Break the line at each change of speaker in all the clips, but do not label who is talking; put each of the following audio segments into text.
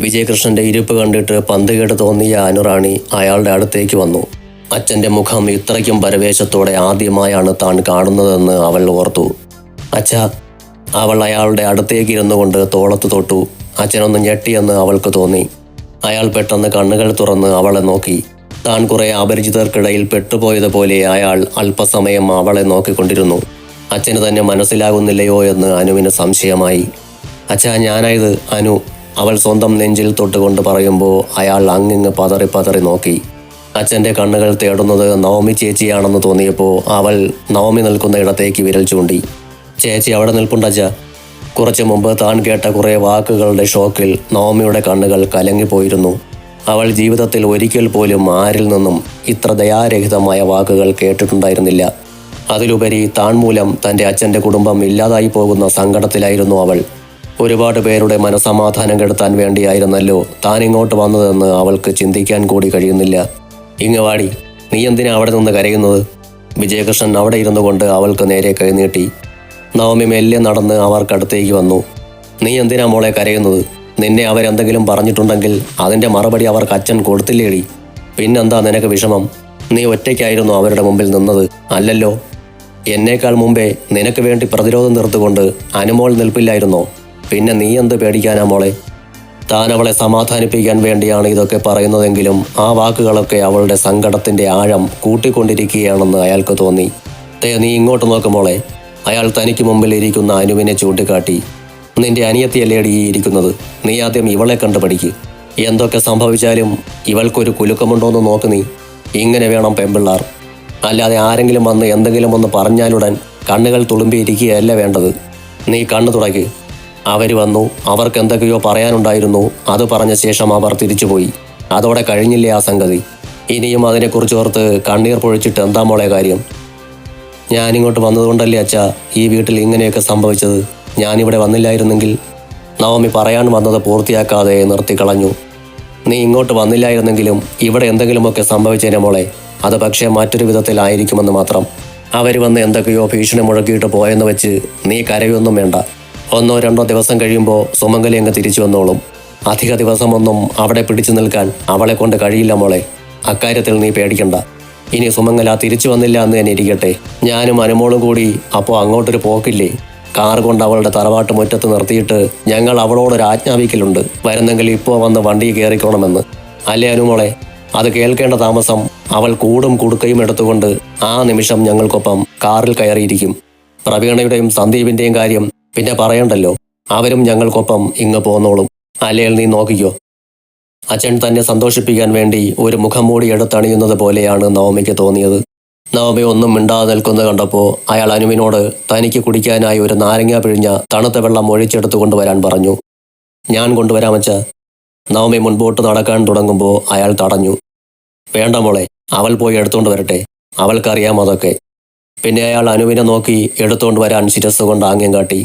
വിജയകൃഷ്ണന്റെ ഇരിപ്പ് കണ്ടിട്ട് പന്തുകേട് തോന്നിയ അനുറാണി അയാളുടെ അടുത്തേക്ക് വന്നു. അച്ഛൻ്റെ മുഖം ഇത്രയ്ക്കും പരവേശത്തോടെ ആദ്യമായാണ് താൻ കാണുന്നതെന്ന് അവൾ ഓർത്തു. അച്ഛാ, അവൾ അയാളുടെ അടുത്തേക്ക് ഇരുന്നു കൊണ്ട് തോളത്ത് തൊട്ടു. അച്ഛനൊന്ന് ഞെട്ടിയെന്ന് അവൾക്ക് തോന്നി. അയാൾ പെട്ടെന്ന് കണ്ണുകൾ തുറന്ന് അവളെ നോക്കി. താൻ കുറേ അപരിചിതർക്കിടയിൽ പെട്ടുപോയതുപോലെ അയാൾ അല്പസമയം അവളെ നോക്കിക്കൊണ്ടിരുന്നു. അച്ഛന് തന്നെ മനസ്സിലാകുന്നില്ലയോ എന്ന് അനുവിന് സംശയമായി. അച്ഛാ, ഞാനായത് അനു, അവൾ സ്വന്തം നെഞ്ചിൽ തൊട്ടുകൊണ്ട് പറയുമ്പോൾ അയാൾ അങ്ങിങ്ങ് പതറി പതറി നോക്കി. അച്ഛൻ്റെ കണ്ണുകൾ തേടുന്നത് നവമി ചേച്ചിയാണെന്ന് തോന്നിയപ്പോൾ അവൾ നവമി നിൽക്കുന്ന ഇടത്തേക്ക് വിരൽ ചൂണ്ടി. ചേച്ചി അവിടെ നിൽപ്പുണ്ടച്ഛ. കുറച്ചു മുമ്പ് താൻ കേട്ട കുറേ വാക്കുകളുടെ ഷോക്കിൽ നവമിയുടെ കണ്ണുകൾ കലങ്ങിപ്പോയിരുന്നു. അവൾ ജീവിതത്തിൽ ഒരിക്കൽ പോലും ആരിൽ നിന്നും ഇത്ര ദയാരഹിതമായ വാക്കുകൾ കേട്ടിട്ടുണ്ടായിരുന്നില്ല. അതിലുപരി താൻ മൂലം തൻ്റെ അച്ഛൻ്റെ കുടുംബം ഇല്ലാതായി പോകുന്ന സങ്കടത്തിലായിരുന്നു അവൾ. ഒരുപാട് പേരുടെ മനസമാധാനം കെടുത്താൻ വേണ്ടിയായിരുന്നല്ലോ താൻ ഇങ്ങോട്ട് വന്നതെന്ന് അവൾക്ക് ചിന്തിക്കാൻ കൂടി കഴിയുന്നില്ല. ഇങ്ങ് വാടി, നീ എന്തിനാ അവിടെ നിന്ന് കരയുന്നത്? വിജയകൃഷ്ണൻ അവിടെ ഇരുന്നു കൊണ്ട് അവൾക്ക് നേരെ കൈനീട്ടി. നവമി മെല്ലെ നടന്ന് അവർക്കടുത്തേക്ക് വന്നു. നീ എന്തിനാ മോളെ കരയുന്നത്? നിന്നെ അവരെന്തെങ്കിലും പറഞ്ഞിട്ടുണ്ടെങ്കിൽ അതിൻ്റെ മറുപടി അവർക്ക് അച്ഛൻ കൊടുത്തില്ലേടി. പിന്നെന്താ നിനക്ക് വിഷമം? നീ ഒറ്റയ്ക്കായിരുന്നു അവരുടെ മുമ്പിൽ നിന്നത്, അല്ലല്ലോ? എന്നേക്കാൾ മുമ്പേ നിനക്ക് വേണ്ടി പ്രതിരോധം തീർത്തുകൊണ്ട് അനുമോൾ നിൽപ്പില്ലായിരുന്നോ? പിന്നെ നീ എന്ത് പേടിക്കാനാ മോളെ? താൻ അവളെ സമാധാനിപ്പിക്കാൻ വേണ്ടിയാണ് ഇതൊക്കെ പറയുന്നതെങ്കിലും ആ വാക്കുകളൊക്കെ അവളുടെ സങ്കടത്തിൻ്റെ ആഴം കൂട്ടിക്കൊണ്ടിരിക്കുകയാണെന്ന് അയാൾക്ക് തോന്നി. നീ ഇങ്ങോട്ട് നോക്ക് മോളെ. അയാൾ തനിക്ക് മുമ്പിൽ ഇരിക്കുന്ന അനുവിനെ ചൂണ്ടിക്കാട്ടി. നിന്റെ അനിയത്തിയല്ലേടി ഈ ഇരിക്കുന്നത്. നീ ആദ്യം ഇവളെ കണ്ടു പഠിക്ക്. എന്തൊക്കെ സംഭവിച്ചാലും ഇവൾക്കൊരു കുലുക്കമുണ്ടോയെന്ന് നോക്ക് നീ. ഇങ്ങനെ വേണം പെൺപിള്ളാർ. അല്ലാതെ ആരെങ്കിലും വന്ന് എന്തെങ്കിലും ഒന്ന് പറഞ്ഞാലുടൻ കണ്ണുകൾ തുളുമ്പിയിരിക്കുകയല്ല വേണ്ടത്. നീ കണ്ണു തുടയ്ക്ക്. അവർ വന്നു, അവർക്ക് എന്തൊക്കെയോ പറയാനുണ്ടായിരുന്നു. അത് പറഞ്ഞ ശേഷം അവർ തിരിച്ചുപോയി. അതോടെ കഴിഞ്ഞില്ലേ ആ സംഗതി? ഇനിയും അതിനെക്കുറിച്ച് ഓർത്ത് കണ്ണീർ പൊഴിച്ചിട്ട് എന്താ മോളെ കാര്യം? ഞാനിങ്ങോട്ട് വന്നതുകൊണ്ടല്ലേ അച്ഛാ ഈ വീട്ടിൽ ഇങ്ങനെയൊക്കെ സംഭവിച്ചത്. ഞാനിവിടെ വന്നില്ലായിരുന്നെങ്കിൽ... നവമി പറയാൻ വന്നത് പൂർത്തിയാക്കാതെ നിർത്തിക്കളഞ്ഞു. നീ ഇങ്ങോട്ട് വന്നില്ലായിരുന്നെങ്കിലും ഇവിടെ എന്തെങ്കിലുമൊക്കെ സംഭവിച്ചേനെ മോളെ. അത് പക്ഷേ മറ്റൊരു വിധത്തിലായിരിക്കുമെന്ന് മാത്രം. അവർ വന്ന് എന്തൊക്കെയോ ഭീഷണി മുഴക്കിയിട്ട് പോയെന്ന് വെച്ച് നീ കരയൊന്നും വേണ്ട. 1-2 ദിവസം കഴിയുമ്പോൾ സുമംഗലി അങ്ങ് തിരിച്ചു വന്നോളും. അധിക ദിവസമൊന്നും അവിടെ പിടിച്ചു നിൽക്കാൻ അവളെ കൊണ്ട് കഴിയില്ല മോളെ. അക്കാര്യത്തിൽ നീ പേടിക്കണ്ട. ഇനി സുമംഗല തിരിച്ചു വന്നില്ല എന്ന് തന്നെ ഇരിക്കട്ടെ, ഞാനും അനുമോളും കൂടി അപ്പോൾ അങ്ങോട്ടൊരു പോക്കില്ലേ? കാർ കൊണ്ട് അവളുടെ തറവാട്ട് മുറ്റത്ത് നിർത്തിയിട്ട് ഞങ്ങൾ അവളോടൊരു ആജ്ഞാപിക്കലുണ്ട്, വരുന്നെങ്കിൽ ഇപ്പോൾ വന്ന് വണ്ടി കയറിക്കോണമെന്ന്. അല്ലേ അനുമോളെ? അത് കേൾക്കേണ്ട താമസം അവൾ കൂടും കുടുക്കയും എടുത്തുകൊണ്ട് ആ നിമിഷം ഞങ്ങൾക്കൊപ്പം കാറിൽ കയറിയിരിക്കും. പ്രവീണയുടെയും സന്ദീപിൻ്റെയും കാര്യം പിന്നെ പറയണ്ടല്ലോ. അവരും ഞങ്ങൾക്കൊപ്പം ഇങ്ങ് പോന്നോളും. അല്ലേൽ നീ നോക്കിക്കോ. അച്ഛൻ തന്നെ സന്തോഷിപ്പിക്കാൻ വേണ്ടി ഒരു മുഖംമൂടി എടുത്തണിയുന്നത് പോലെയാണ് നവമിക്ക് തോന്നിയത്. നവമി ഒന്നും മിണ്ടാതെ നിൽക്കുന്നത് കണ്ടപ്പോൾ അയാൾ അനുവിനോട് തനിക്ക് കുടിക്കാനായി ഒരു നാരങ്ങ പിഴിഞ്ഞ തണുത്ത വെള്ളം ഒഴിച്ചെടുത്തു കൊണ്ടുവരാൻ പറഞ്ഞു. ഞാൻ കൊണ്ടുവരാമച്ച. നവമി മുൻപോട്ട് നടക്കാൻ തുടങ്ങുമ്പോൾ അയാൾ തടഞ്ഞു. വേണ്ട മോളെ, അവൾ പോയി എടുത്തുകൊണ്ട് വരട്ടെ, അവൾക്കറിയാം അതൊക്കെ. പിന്നെ അയാൾ അനുവിനെ നോക്കി എടുത്തുകൊണ്ട് വരാൻ ശിരസ് കൊണ്ട് ആംഗ്യം കാട്ടി.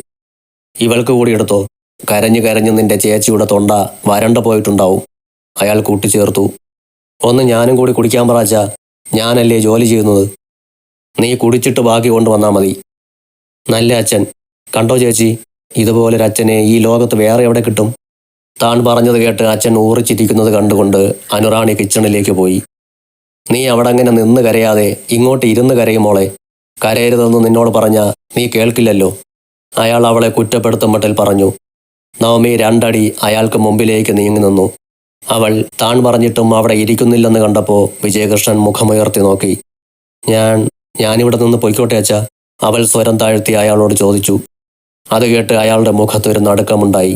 ഇവൾക്ക് കൂടി എടുത്തോ. കരഞ്ഞു കരഞ്ഞ് നിന്റെ ചേച്ചിയുടെ തൊണ്ട വരണ്ട പോയിട്ടുണ്ടാവും. അയാൾ കൂട്ടിച്ചേർത്തു. ഒന്ന് ഞാനും കൂടി കുടിക്കാൻ പറച്ച. ഞാനല്ലേ ജോലി ചെയ്യുന്നത്. നീ കുടിച്ചിട്ട് ബാക്കി കൊണ്ടുവന്നാൽ മതി. നല്ല അച്ഛൻ. കണ്ടോ ചേച്ചി, ഇതുപോലൊരച്ഛനെ ഈ ലോകത്ത് വേറെ എവിടെ കിട്ടും? താൻ പറഞ്ഞത് കേട്ട് അച്ഛൻ ഊറിച്ചിരിക്കുന്നത് കണ്ടുകൊണ്ട് അനുറാണി കിച്ചണിലേക്ക് പോയി. നീ അവിടെ അങ്ങനെ നിന്ന് കരയാതെ ഇങ്ങോട്ട് ഇരുന്ന് കരയുമോളെ. കരയരുതെന്ന് നിന്നോട് പറഞ്ഞാൽ നീ കേൾക്കില്ലല്ലോ. അയാൾ അവളെ കുറ്റപ്പെടുത്തും മട്ടിൽ പറഞ്ഞു. നവമി 2 അടി അയാൾക്ക് മുമ്പിലേക്ക് നീങ്ങി നിന്നു. അവൾ താൻ പറഞ്ഞിട്ടും അവിടെ ഇരിക്കുന്നില്ലെന്ന് കണ്ടപ്പോൾ വിജയകൃഷ്ണൻ മുഖമുയർത്തി നോക്കി. ഞാനിവിടെ നിന്ന് പൊയ്ക്കോട്ടെ അച്ഛാ, അവൾ സ്വരം താഴ്ത്തി അയാളോട് ചോദിച്ചു. അത് കേട്ട് അയാളുടെ മുഖത്തൊരു നടുക്കമുണ്ടായി.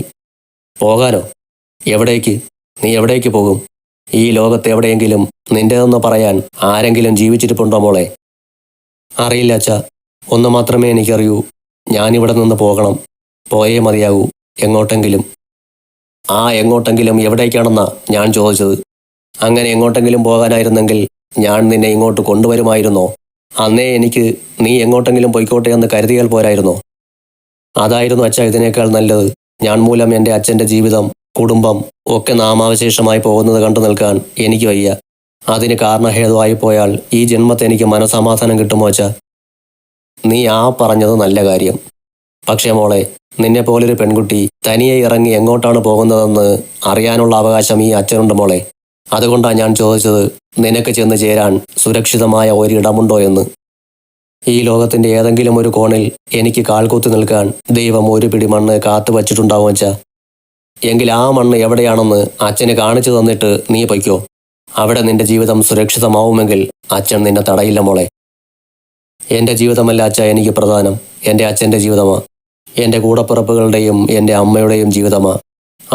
പോകാനോ? എവിടേക്ക്? നീ എവിടേക്ക് പോകും? ഈ ലോകത്ത് എവിടെയെങ്കിലും നിന്റേതെന്ന് പറയാൻ ആരെങ്കിലും ജീവിച്ചിരിപ്പുണ്ടോ മോളെ? അറിയില്ല അച്ഛാ, ഒന്ന് മാത്രമേ എനിക്കറിയൂ. ഞാനിവിടെ നിന്ന് പോകണം. പോയേ മതിയാകൂ. എങ്ങോട്ടെങ്കിലും. ആ എങ്ങോട്ടെങ്കിലും എവിടേക്കാണെന്നാ ഞാൻ ചോദിച്ചത്. അങ്ങനെ എങ്ങോട്ടെങ്കിലും പോകാനായിരുന്നെങ്കിൽ ഞാൻ നിന്നെ ഇങ്ങോട്ട് കൊണ്ടുവരുമായിരുന്നോ? അന്നേ എനിക്ക് നീ എങ്ങോട്ടെങ്കിലും പൊയ്ക്കോട്ടെ എന്ന് കരുതിയാൽ പോരായിരുന്നോ? അതായിരുന്നു അച്ഛാ ഇതിനേക്കാൾ നല്ലത്. ഞാൻ മൂലം എൻ്റെ അച്ഛൻ്റെ ജീവിതം, കുടുംബം ഒക്കെ നാമാവശേഷമായി പോകുന്നത് കണ്ടു നിൽക്കാൻ എനിക്ക് വയ്യ. അതിന് കാരണഹേതുവായി പോയാൽ ഈ ജന്മത്തെ എനിക്ക് മനസമാധാനം കിട്ടുമോ അച്ഛാ? നീ പറഞ്ഞത് നല്ല കാര്യം. പക്ഷേ മോളെ, നിന്നെപ്പോലൊരു പെൺകുട്ടി തനിയെ ഇറങ്ങി എങ്ങോട്ടാണ് പോകുന്നതെന്ന് അറിയാനുള്ള അവകാശം ഈ അച്ഛനുണ്ട് മോളെ. അതുകൊണ്ടാണ് ഞാൻ ചോദിച്ചത്, നിനക്ക് ചെന്ന് ചേരാൻ സുരക്ഷിതമായ ഒരിടമുണ്ടോ എന്ന്. ഈ ലോകത്തിൻ്റെ ഏതെങ്കിലും ഒരു കോണിൽ എനിക്ക് കാൽകുത്തി നിൽക്കാൻ ദൈവം ഒരു പിടി മണ്ണ് കാത്തു വച്ചിട്ടുണ്ടാവും അച്ഛാ. എങ്കിൽ ആ മണ്ണ് എവിടെയാണെന്ന് അച്ഛന് കാണിച്ചു തന്നിട്ട് നീ പൊയ്ക്കോ. അവിടെ നിന്റെ ജീവിതം സുരക്ഷിതമാവുമെങ്കിൽ അച്ഛൻ നിന്നെ തടയില്ല മോളെ. എൻ്റെ ജീവിതമല്ല അച്ഛാ എനിക്ക് പ്രധാനം, എൻ്റെ അച്ഛൻ്റെ ജീവിതമാണ്. എൻ്റെ കൂടപ്പിറപ്പുകളുടെയും എൻ്റെ അമ്മയുടെയും ജീവിതമാണ്.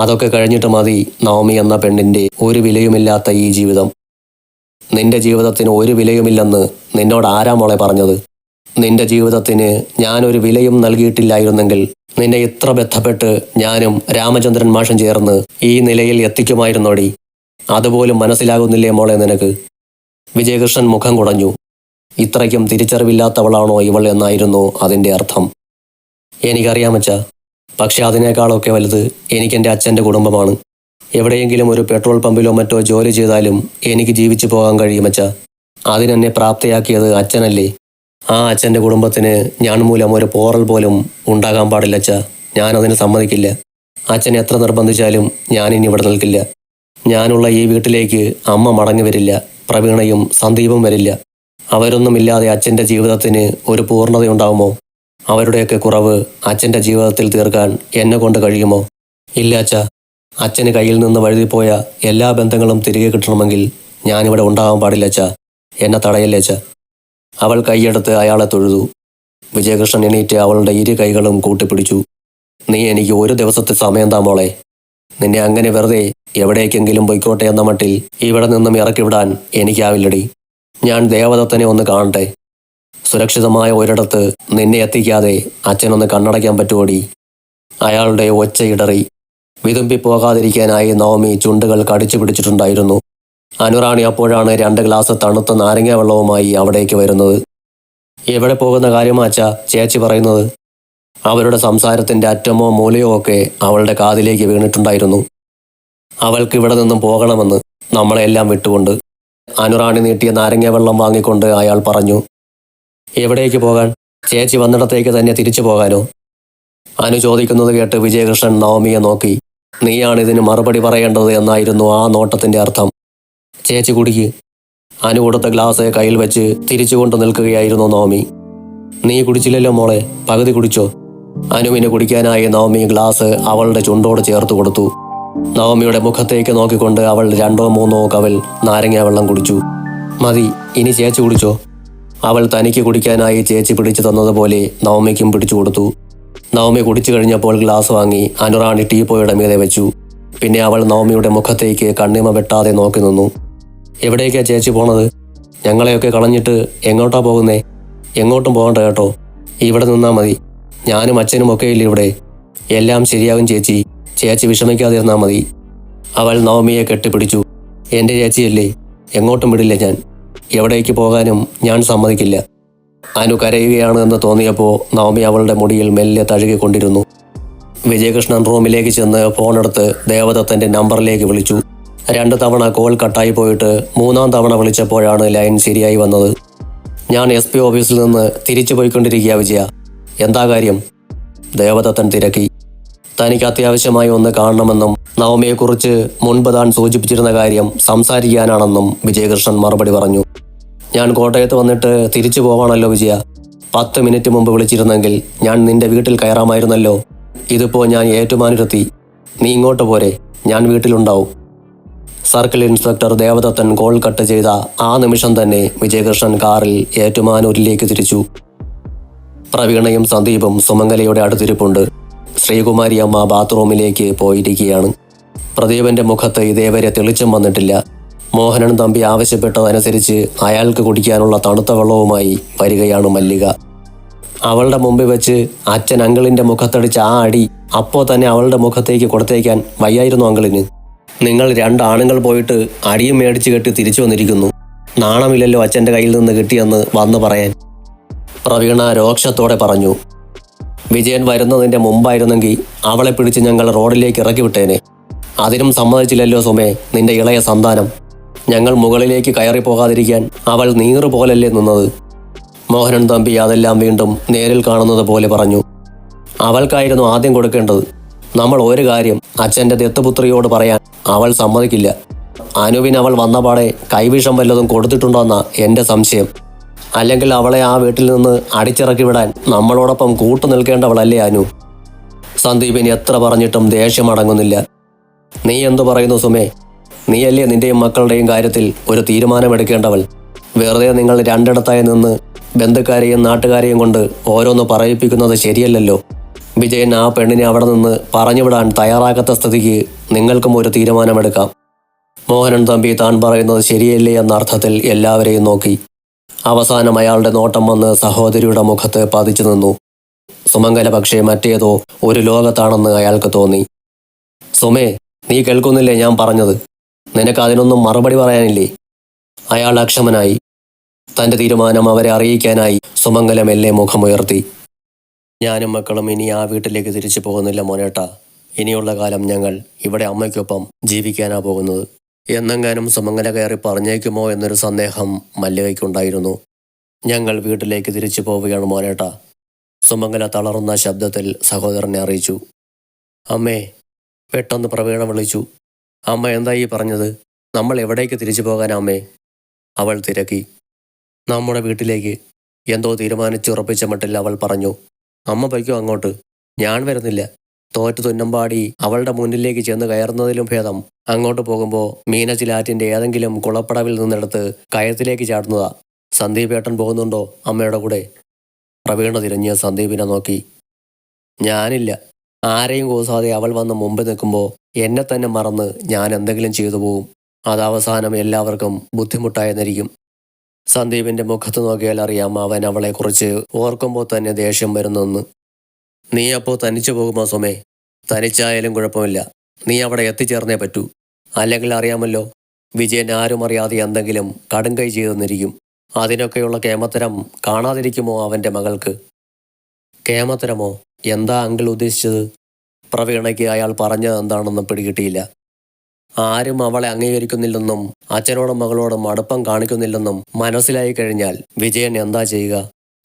അതൊക്കെ കഴിഞ്ഞിട്ട് മതി നവമി എന്ന പെണ്ണിൻ്റെ ഒരു വിലയുമില്ലാത്ത ഈ ജീവിതം. നിന്റെ ജീവിതത്തിന് ഒരു വിലയുമില്ലെന്ന് നിന്നോട് ആരാ മോളെ പറഞ്ഞത്? നിന്റെ ജീവിതത്തിന് ഞാനൊരു വിലയും നൽകിയിട്ടില്ലായിരുന്നെങ്കിൽ നിന്നെ ഇത്ര ബന്ധപ്പെട്ട് ഞാനും രാമചന്ദ്രൻ മാഷും ചേർന്ന് ഈ നിലയിൽ എത്തിക്കുമായിരുന്നോടി. അതുപോലും മനസ്സിലാകുന്നില്ലേ മോളെ നിനക്ക്? വിജയകൃഷ്ണൻ മുഖം കുടഞ്ഞു. ഇത്രയ്ക്കും തിരിച്ചറിവില്ലാത്തവളാണോ ഇവൾ എന്നായിരുന്നു അതിൻ്റെ അർത്ഥം. എനിക്കറിയാമച്ചാ, പക്ഷെ അതിനേക്കാളൊക്കെ വലുത് എനിക്കെൻ്റെ അച്ഛൻ്റെ കുടുംബമാണ്. എവിടെയെങ്കിലും ഒരു പെട്രോൾ പമ്പിലോ മറ്റോ ജോലി ചെയ്താലും എനിക്ക് ജീവിച്ചു പോകാൻ കഴിയുമച്ചാ. അതിനെന്നെ പ്രാപ്തയാക്കിയത് അച്ഛനല്ലേ. ആ അച്ഛൻ്റെ കുടുംബത്തിന് ഞാൻ മൂലം ഒരു പോറൽ പോലും ഉണ്ടാകാൻ പാടില്ലച്ചാ. ഞാനതിന് സമ്മതിക്കില്ല. അച്ഛൻ എത്ര നിർബന്ധിച്ചാലും ഞാനിനി ഇവിടെ നിൽക്കില്ല. ഞാനുള്ള ഈ വീട്ടിലേക്ക് അമ്മ മടങ്ങി വരില്ല, പ്രവീണയും സന്ദീപും വരില്ല. അവരൊന്നുമില്ലാതെ അച്ഛൻ്റെ ജീവിതത്തിന് ഒരു പൂർണ്ണതയുണ്ടാവുമോ? അവരുടെയൊക്കെ കുറവ് അച്ഛൻ്റെ ജീവിതത്തിൽ തീർക്കാൻ എന്നെ കൊണ്ട് കഴിയുമോ? ഇല്ല അച്ഛാ. അച്ഛന് കയ്യിൽ നിന്ന് വഴുതിപ്പോയ എല്ലാ ബന്ധങ്ങളും തിരികെ കിട്ടണമെങ്കിൽ ഞാനിവിടെ ഉണ്ടാകാൻ പാടില്ല അച്ഛാ. എന്നെ തടയല്ലേ അച്ഛാ. അവൾ കൈയെടുത്ത് അയാളെ തൊഴുതു. വിജയകൃഷ്ണൻ എണീറ്റ് അവളുടെ ഇരു കൈകളും കൂട്ടിപ്പിടിച്ചു. നീ എനിക്ക് ഒരു ദിവസത്തെ സമയം താ മോളെ. നിന്നെ അങ്ങനെ വെറുതെ എവിടേക്കെങ്കിലും പൊയ്ക്കോട്ടെ എന്ന മട്ടിൽ ഇവിടെ നിന്നും ഇറക്കിവിടാൻ എനിക്കാവില്ലടി. ഞാൻ ദേവദത്തനെ ഒന്ന് കാണട്ടെ. സുരക്ഷിതമായ ഒരിടത്ത് നിന്നെ എത്തിക്കാതെ അച്ഛനൊന്ന് കണ്ണടയ്ക്കാൻ പറ്റുമോടി? അയാളുടെ ഒച്ചയിടറി. വിതുമ്പിപ്പോകാതിരിക്കാനായി നവമി ചുണ്ടുകൾ കടിച്ചു പിടിച്ചിട്ടുണ്ടായിരുന്നു. അനുറാണി അപ്പോഴാണ് 2 ഗ്ലാസ് തണുത്ത നാരങ്ങ വെള്ളവുമായി അവിടേക്ക് വരുന്നത്. എവിടെ പോകുന്ന കാര്യമാ അച്ഛാ ചേച്ചി പറയുന്നത്? അവരുടെ സംസാരത്തിൻ്റെ അറ്റമോ മൂലയോ ഒക്കെ അവളുടെ കാതിലേക്ക് വീണിട്ടുണ്ടായിരുന്നു. അവൾക്ക് ഇവിടെ നിന്നും പോകണമെന്ന്, നമ്മളെല്ലാം വിട്ടുകൊണ്ട്. അനുറാണി നീട്ടിയ നാരങ്ങ വെള്ളം വാങ്ങിക്കൊണ്ട് അയാൾ പറഞ്ഞു. എവിടേക്ക് പോകാൻ? ചേച്ചി വന്നിടത്തേക്ക് തന്നെ തിരിച്ചു പോകാനോ? അനു ചോദിക്കുന്നത് കേട്ട് വിജയകൃഷ്ണൻ നവമിയെ നോക്കി. നീയാണിതിന് മറുപടി പറയേണ്ടത് എന്നായിരുന്നു ആ നോട്ടത്തിൻ്റെ അർത്ഥം. ചേച്ചി കുടിക്ക്. അനു കൊടുത്ത ഗ്ലാസ് കയ്യിൽ വെച്ച് തിരിച്ചുകൊണ്ട് നിൽക്കുകയായിരുന്നു നവമി. നീ കുടിച്ചില്ലല്ലോ മോളെ, പകുതി കുടിച്ചോ? അനുവിന് കുടിക്കാനായി നവമി ഗ്ലാസ് അവളുടെ ചുണ്ടോട് ചേർത്ത് കൊടുത്തു. നവമിയുടെ മുഖത്തേക്ക് നോക്കിക്കൊണ്ട് അവൾ 2 or 3 കവൽ നാരങ്ങ വെള്ളം കുടിച്ചു. മതി, ഇനി ചേച്ചി കുടിച്ചോ. അവൾ തനിക്ക് കുടിക്കാനായി ചേച്ചി പിടിച്ചു തന്നതുപോലെ നവമിക്കും പിടിച്ചു കൊടുത്തു. നവമി കുടിച്ചു കഴിഞ്ഞപ്പോൾ ഗ്ലാസ് വാങ്ങി അനുറാണി ടീപ്പോയുടെ മീതെ വെച്ചു. പിന്നെ അവൾ നവമിയുടെ മുഖത്തേക്ക് കണ്ണിമ വെട്ടാതെ നോക്കി നിന്നു. എവിടേക്കാ ചേച്ചി പോണത്? ഞങ്ങളെയൊക്കെ കളഞ്ഞിട്ട് എങ്ങോട്ടാ പോകുന്നേ? എങ്ങോട്ടും പോകണ്ട കേട്ടോ, ഇവിടെ നിന്നാ മതി. ഞാനും അച്ഛനും ഒക്കെ ഇല്ല ഇവിടെ. എല്ലാം ശരിയാകും ചേച്ചി, ചേച്ചി വിഷമിക്കാതിരുന്നാൽ മതി. അവൾ നവമിയെ കെട്ടിപ്പിടിച്ചു. എൻ്റെ ചേച്ചിയല്ലേ, എങ്ങോട്ടും വിടില്ല ഞാൻ. എവിടേക്ക് പോകാനും ഞാൻ സമ്മതിക്കില്ല. അനു കരയുകയാണ് എന്ന് തോന്നിയപ്പോൾ നവമി അവളുടെ മുടിയിൽ മെല്ലെ തഴുകിക്കൊണ്ടിരുന്നു. വിജയകൃഷ്ണൻ റൂമിലേക്ക് ചെന്ന് ഫോണെടുത്ത് ദേവദത്തൻ്റെ നമ്പറിലേക്ക് വിളിച്ചു. 2 തവണ കോൾ കട്ടായി പോയിട്ട് 3-ാം തവണ വിളിച്ചപ്പോഴാണ് ലൈൻ ശരിയായി വന്നത്. ഞാൻ SP ഓഫീസിൽ നിന്ന് തിരിച്ചു പോയിക്കൊണ്ടിരിക്കുക വിജയ. എന്താ കാര്യം? ദേവദത്തൻ തിരക്കി. തനിക്ക് അത്യാവശ്യമായി ഒന്ന് കാണണമെന്നും നവമിയെക്കുറിച്ച് മുൻപ് താൻ സൂചിപ്പിച്ചിരുന്ന കാര്യം സംസാരിക്കാനാണെന്നും വിജയകൃഷ്ണൻ മറുപടി പറഞ്ഞു. ഞാൻ കോട്ടയത്ത് വന്നിട്ട് തിരിച്ചു പോവാണല്ലോ വിജയ. 10 മിനിറ്റ് മുമ്പ് വിളിച്ചിരുന്നെങ്കിൽ ഞാൻ നിന്റെ വീട്ടിൽ കയറാമായിരുന്നല്ലോ. ഇതിപ്പോൾ ഞാൻ ഏറ്റുമാനൂരെത്തി. നീ ഇങ്ങോട്ട് പോരെ, ഞാൻ വീട്ടിലുണ്ടാവും. Circle inspector Devadathan call cut ചെയ്ത ആ നിമിഷം തന്നെ വിജയകൃഷ്ണൻ കാറിൽ ഏറ്റുമാനൂരിലേക്ക് തിരിച്ചു. പ്രവീണയും സന്ദീപും സുമംഗലയുടെ അടുത്തിരിപ്പുണ്ട്. ശ്രീകുമാരി അമ്മ ബാത്റൂമിലേക്ക് പോയിരിക്കുകയാണ്. പ്രദീപന്റെ മുഖത്ത് ഇതേവരെ തെളിച്ചം വന്നിട്ടില്ല. മോഹനൻ തമ്പി ആവശ്യപ്പെട്ടതനുസരിച്ച് അയാൾക്ക് കുടിക്കാനുള്ള തണുത്ത വെള്ളവുമായി വരികയാണ് മല്ലിക. അവളുടെ മുമ്പിൽ വെച്ച് അച്ഛൻ അങ്കിളിൻ്റെ മുഖത്തടിച്ച ആ അടി അപ്പോൾ തന്നെ അവളുടെ മുഖത്തേക്ക് കൊടുത്തേക്കാൻ വയ്യായിരുന്നു അങ്കിളിന്. നിങ്ങൾ 2 ആണുങ്ങൾ പോയിട്ട് അടിയും മേടിച്ച് കെട്ടി തിരിച്ചു വന്നിരിക്കുന്നു. നാണമില്ലല്ലോ അച്ഛൻ്റെ കയ്യിൽ നിന്ന് കിട്ടിയെന്ന് വന്നു പറയാൻ. പ്രവീണ രോക്ഷത്തോടെ പറഞ്ഞു. വിജയൻ വരുന്നതിൻ്റെ മുമ്പായിരുന്നെങ്കിൽ അവളെ പിടിച്ച് ഞങ്ങൾ റോഡിലേക്ക് ഇറക്കി വിട്ടേനെ. അതിനും സമ്മതിച്ചില്ലല്ലോ സുമേ, നിന്റെ ഇളയ സന്താനം. ഞങ്ങൾ മുകളിലേക്ക് കയറിപ്പോകാതിരിക്കാൻ അവൾ നീറ് പോലല്ലേ നിന്നത്. മോഹനൻ തമ്പി അതെല്ലാം വീണ്ടും നേരിൽ കാണുന്നത് പോലെ പറഞ്ഞു. അവൾക്കായിരുന്നു ആദ്യം കൊടുക്കേണ്ടത്. നമ്മൾ ഒരു കാര്യം അച്ഛൻ്റെ ദത്തുപുത്രിയോട് പറയാൻ അവൾ സമ്മതിക്കില്ല. അനുവിന് അവൾ വന്നപാടെ കൈവിഷം വല്ലതും കൊടുത്തിട്ടുണ്ടോയെന്നാ എൻ്റെ സംശയം. അല്ലെങ്കിൽ അവളെ ആ വീട്ടിൽ നിന്ന് അടിച്ചിറക്കി വിടാൻ നമ്മളോടൊപ്പം കൂട്ടു നിൽക്കേണ്ടവളല്ലേ അനു? സന്ദീപിന് എത്ര പറഞ്ഞിട്ടും ദേഷ്യം അടങ്ങുന്നില്ല. നീ എന്തു പറയുന്നു സുമേ? നീയല്ലേ നിന്റെയും മക്കളുടെയും കാര്യത്തിൽ ഒരു തീരുമാനമെടുക്കേണ്ടവൾ? വെറുതെ നിങ്ങൾ രണ്ടിടത്തായി നിന്ന് ബന്ധുക്കാരെയും നാട്ടുകാരെയും കൊണ്ട് ഓരോന്ന് പറയിപ്പിക്കുന്നത് ശരിയല്ലല്ലോ. വിജയൻ ആ പെണ്ണിനെ അവിടെ നിന്ന് പറഞ്ഞുവിടാൻ തയ്യാറാക്കാത്ത സ്ഥിതിക്ക് നിങ്ങൾക്കും ഒരു തീരുമാനമെടുക്കാം. മോഹനൻ തമ്പി താൻ പറയുന്നത് ശരിയല്ലേ എന്ന അർത്ഥത്തിൽ എല്ലാവരെയും നോക്കി. അവസാനം അയാളുടെ നോട്ടം വന്ന് സഹോദരിയുടെ മുഖത്ത് പതിച്ചു നിന്നു. സുമംഗല പക്ഷേ മറ്റേതോ ഒരു ലോകത്താണെന്ന് അയാൾക്ക് തോന്നി. സുമേ, നീ കേൾക്കുന്നില്ലേ ഞാൻ പറഞ്ഞത്? നിനക്ക് അതിനൊന്നും മറുപടി പറയാനില്ലേ? അയാൾ അക്ഷമനായി. തൻ്റെ തീരുമാനം അവരെ അറിയിക്കാനായി സുമംഗല മെല്ലെ മുഖമുയർത്തി. ഞാനും മക്കളും ഇനി ആ വീട്ടിലേക്ക് തിരിച്ചു പോകുന്നില്ല മോനേട്ടാ. ഇനിയുള്ള കാലം ഞങ്ങൾ ഇവിടെ അമ്മയ്ക്കൊപ്പം ജീവിക്കാനാ പോകുന്നത്. എന്നെങ്ങാനും സുമംഗല കയറി പറഞ്ഞേക്കുമോ എന്നൊരു സന്ദേഹം മല്ലികയ്ക്കുണ്ടായിരുന്നു. ഞങ്ങൾ വീട്ടിലേക്ക് തിരിച്ചു പോവുകയാണ് മോനേട്ടാ, സുമംഗല തളർന്ന ശബ്ദത്തിൽ സഹോദരനെ അറിയിച്ചു. അമ്മേ, പെട്ടെന്ന് പ്രവീണ വിളിച്ചു. അമ്മ എന്തായി പറഞ്ഞത്? നമ്മൾ എവിടേക്ക് തിരിച്ചു പോകാനാ അമ്മേ? അവൾ തിരക്കി. നമ്മുടെ വീട്ടിലേക്ക്. എന്തോ തീരുമാനിച്ചുറപ്പിച്ച മട്ടിൽ അവൾ പറഞ്ഞു. അമ്മ പൊയ്ക്കോ അങ്ങോട്ട്, ഞാൻ വരുന്നില്ല. തോറ്റു തുന്നമ്പാടി അവളുടെ മുന്നിലേക്ക് ചെന്ന് കയറുന്നതിലും ഭേദം അങ്ങോട്ട് പോകുമ്പോൾ മീനച്ചിലാറ്റിൻ്റെ ഏതെങ്കിലും കുളപ്പടവിൽ നിന്നെടുത്ത് കയത്തിലേക്ക് ചാടുന്നതാ. സന്ദീപ് ഏട്ടൻ പോകുന്നുണ്ടോ അമ്മയുടെ കൂടെ? പ്രവീണ തിരിഞ്ഞ് സന്ദീപിനെ നോക്കി. ഞാനില്ല. ആരെയും കൂസാതെ അവൾ വന്ന് മുമ്പ് നിൽക്കുമ്പോൾ എന്നെ തന്നെ മറന്ന് ഞാൻ എന്തെങ്കിലും ചെയ്തു പോവും. അതവസാനം എല്ലാവർക്കും ബുദ്ധിമുട്ടായെന്നിരിക്കും. സന്ദീപിൻ്റെ മുഖത്ത് നോക്കിയാൽ അറിയാം അവൻ അവളെക്കുറിച്ച് ഓർക്കുമ്പോൾ തന്നെ ദേഷ്യം വരുന്നെന്ന്. നീ അപ്പോൾ തനിച്ചു പോകുമോ സുമേ? തനിച്ചായാലും കുഴപ്പമില്ല, നീ അവിടെ എത്തിച്ചേർന്നേ പറ്റൂ. അല്ലെങ്കിൽ അറിയാമല്ലോ, വിജയൻ ആരും അറിയാതെ എന്തെങ്കിലും കടുംകൈ ചെയ്തെന്നിരിക്കും. അതിനൊക്കെയുള്ള കേമത്തരം കാണാതിരിക്കുമോ അവൻ്റെ മകൾക്ക്? കേമത്തരമോ? എന്താ അങ്കിൾ ഉദ്ദേശിച്ചത്? പ്രവീണയ്ക്ക് അയാൾ പറഞ്ഞത് എന്താണെന്ന് പിടികിട്ടിയില്ല. ആരും അവളെ അംഗീകരിക്കുന്നില്ലെന്നും അച്ഛനോടും മകളോടും അടുപ്പം കാണിക്കുന്നില്ലെന്നും മനസ്സിലായി കഴിഞ്ഞാൽ വിജയൻ എന്താ ചെയ്യുക?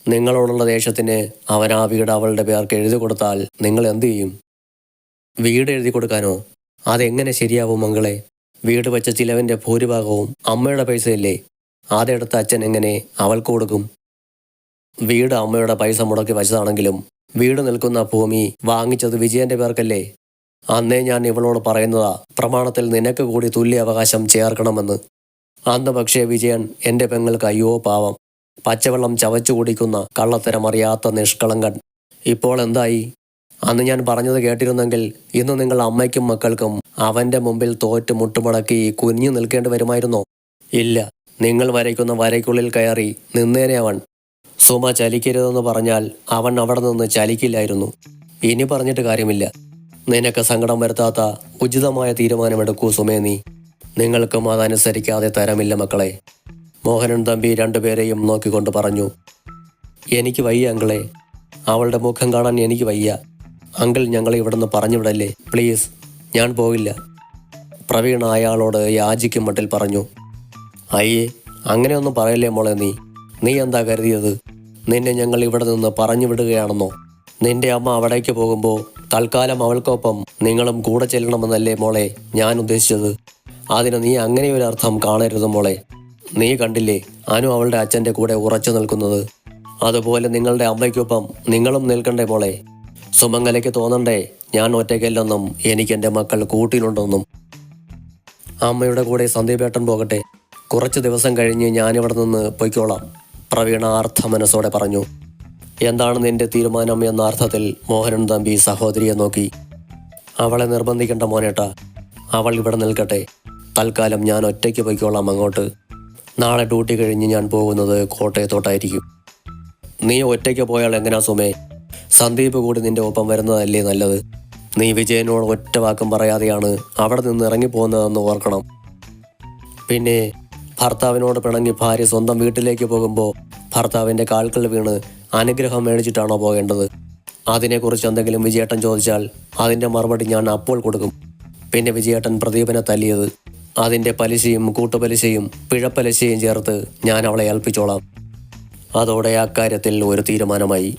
നിങ്ങളോടുള്ള ദേഷ്യത്തിന് അവൻ ആ വീട് അവളുടെ പേർക്ക് എഴുതി കൊടുത്താൽ നിങ്ങൾ എന്തു ചെയ്യും? വീട് എഴുതി കൊടുക്കാനോ? അതെങ്ങനെ ശരിയാവും മകളെ? വീട് വെച്ച ചിലവിൻ്റെ ഭൂരിഭാഗവും അമ്മയുടെ പൈസയല്ലേ? അതെടുത്ത് അച്ഛൻ എങ്ങനെ അവൾക്ക് കൊടുക്കും? വീട് അമ്മയുടെ പൈസ മുടക്കി വച്ചതാണെങ്കിലും വീട് നിൽക്കുന്ന ഭൂമി വാങ്ങിച്ചത് വിജയന്റെ പേർക്കല്ലേ? അന്നേ ഞാൻ ഇവളോട് പറയുന്നതാ, പ്രമാണത്തിൽ നിനക്ക് കൂടി തുല്യ അവകാശം ചേർക്കണമെന്ന്. അന്ന് പക്ഷേ വിജയൻ എൻ്റെ പെങ്ങൾക്ക് അയ്യോ പാവം, പച്ചവെള്ളം ചവച്ചു കുടിക്കുന്ന കള്ളത്തരമറിയാത്ത നിഷ്കളങ്കൻ. ഇപ്പോൾ എന്തായി? അന്ന് ഞാൻ പറഞ്ഞത് കേട്ടിരുന്നെങ്കിൽ ഇന്ന് നിങ്ങൾ അമ്മയ്ക്കും മക്കൾക്കും അവൻ്റെ മുമ്പിൽ തോറ്റ് മുട്ടുമടക്കി കുനിഞ്ഞു നിൽക്കേണ്ടി വരുമായിരുന്നോ? ഇല്ല, നിങ്ങൾ വരയ്ക്കുന്ന വരയ്ക്കുള്ളിൽ കയറി നിന്നേനെ അവൻ. സുമ ചലിക്കരുതെന്ന് പറഞ്ഞാൽ അവൻ അവിടെ നിന്ന് ചലിക്കില്ലായിരുന്നു. ഇനി പറഞ്ഞിട്ട് കാര്യമില്ല. നിനക്ക് സങ്കടം വരുത്താത്ത ഉചിതമായ തീരുമാനമെടുക്കൂ സുമേ നീ. നിങ്ങൾക്കും അതനുസരിക്കാതെ തരമില്ല മക്കളെ. മോഹനൻ തമ്പി രണ്ടുപേരെയും നോക്കിക്കൊണ്ട് പറഞ്ഞു. എനിക്ക് വയ്യ അങ്കിളെ, അവളുടെ മുഖം കാണാൻ എനിക്ക് വയ്യ. അങ്കിൾ ഞങ്ങളെ ഇവിടുന്ന് പറഞ്ഞുവിടല്ലേ പ്ലീസ്, ഞാൻ പോകില്ല. പ്രവീണ അയാളോട് യാചിക്കും മട്ടിൽ പറഞ്ഞു. അയ്യേ, അങ്ങനെയൊന്നും പറയല്ലേ മോളെ നീ എന്താ കരുതിയത്? നിന്നെ ഞങ്ങൾ ഇവിടെ നിന്ന് പറഞ്ഞു വിടുകയാണെന്നോ? നിന്റെ അമ്മ അവിടേക്ക് പോകുമ്പോൾ തൽക്കാലം അവൾക്കൊപ്പം നിങ്ങളും കൂടെ ചെല്ലണമെന്നല്ലേ മോളെ ഞാൻ ഉദ്ദേശിച്ചത്. അതിന് നീ അങ്ങനെയൊരർത്ഥം കാണരുത് മോളെ. നീ കണ്ടില്ലേ അനു അവളുടെ അച്ഛൻ്റെ കൂടെ ഉറച്ചു നിൽക്കുന്നത്? അതുപോലെ നിങ്ങളുടെ അമ്മയ്ക്കൊപ്പം നിങ്ങളും നിൽക്കണ്ടേ മോളെ? സുമംഗലയ്ക്ക് തോന്നണ്ടേ ഞാൻ ഒറ്റയ്ക്കല്ലെന്നും എനിക്കെൻ്റെ മക്കൾ കൂട്ടിലുണ്ടെന്നും? അമ്മയുടെ കൂടെ സന്ദീപേട്ടൻ പോകട്ടെ, കുറച്ച് ദിവസം കഴിഞ്ഞ് ഞാനിവിടെ നിന്ന് പൊയ്ക്കോളാം, പ്രവീണ അർത്ഥ മനസ്സോടെ പറഞ്ഞു. എന്താണ് നിന്റെ തീരുമാനം എന്ന അർത്ഥത്തിൽ മോഹനൻ തമ്പി സഹോദരിയെ നോക്കി. അവളെ നിർബന്ധിക്കേണ്ട മോനേട്ടാ, അവൾ ഇവിടെ നിൽക്കട്ടെ. തൽക്കാലം ഞാൻ ഒറ്റയ്ക്ക് പൊയ്ക്കോളാം അങ്ങോട്ട്. നാളെ ഡ്യൂട്ടി കഴിഞ്ഞ് ഞാൻ പോകുന്നത് കോട്ടയത്തോട്ടായിരിക്കും. നീ ഒറ്റയ്ക്ക് പോയാൽ എങ്ങനാ സുമേ? സന്ദീപ് കൂടി നിന്റെ ഒപ്പം വരുന്നതല്ലേ നല്ലത്. നീ വിജയനോട് ഒറ്റ വാക്കും പറയാതെയാണ് അവിടെ നിന്ന് ഇറങ്ങിപ്പോകുന്നതെന്ന് ഓർക്കണം. പിന്നെ ഭർത്താവിനോട് പിണങ്ങി ഭാര്യ സ്വന്തം വീട്ടിലേക്ക് പോകുമ്പോൾ ഭർത്താവിൻ്റെ കാൽക്കൽ വീണ് അനുഗ്രഹം മേടിച്ചിട്ടാണോ പോകേണ്ടത്? അതിനെക്കുറിച്ച് എന്തെങ്കിലും വിജയേട്ടൻ ചോദിച്ചാൽ അതിൻ്റെ മറുപടി ഞാൻ അപ്പോൾ കൊടുക്കും. പിന്നെ വിജയേട്ടൻ പ്രദീപനെ തല്ലിയത്, അതിൻ്റെ പലിശയും കൂട്ടുപലിശയും പിഴപ്പലിശയും ചേർത്ത് ഞാൻ അവളെ ഏൽപ്പിച്ചോളാം. അതോടെ അക്കാര്യത്തിൽ ഒരു തീരുമാനമായി.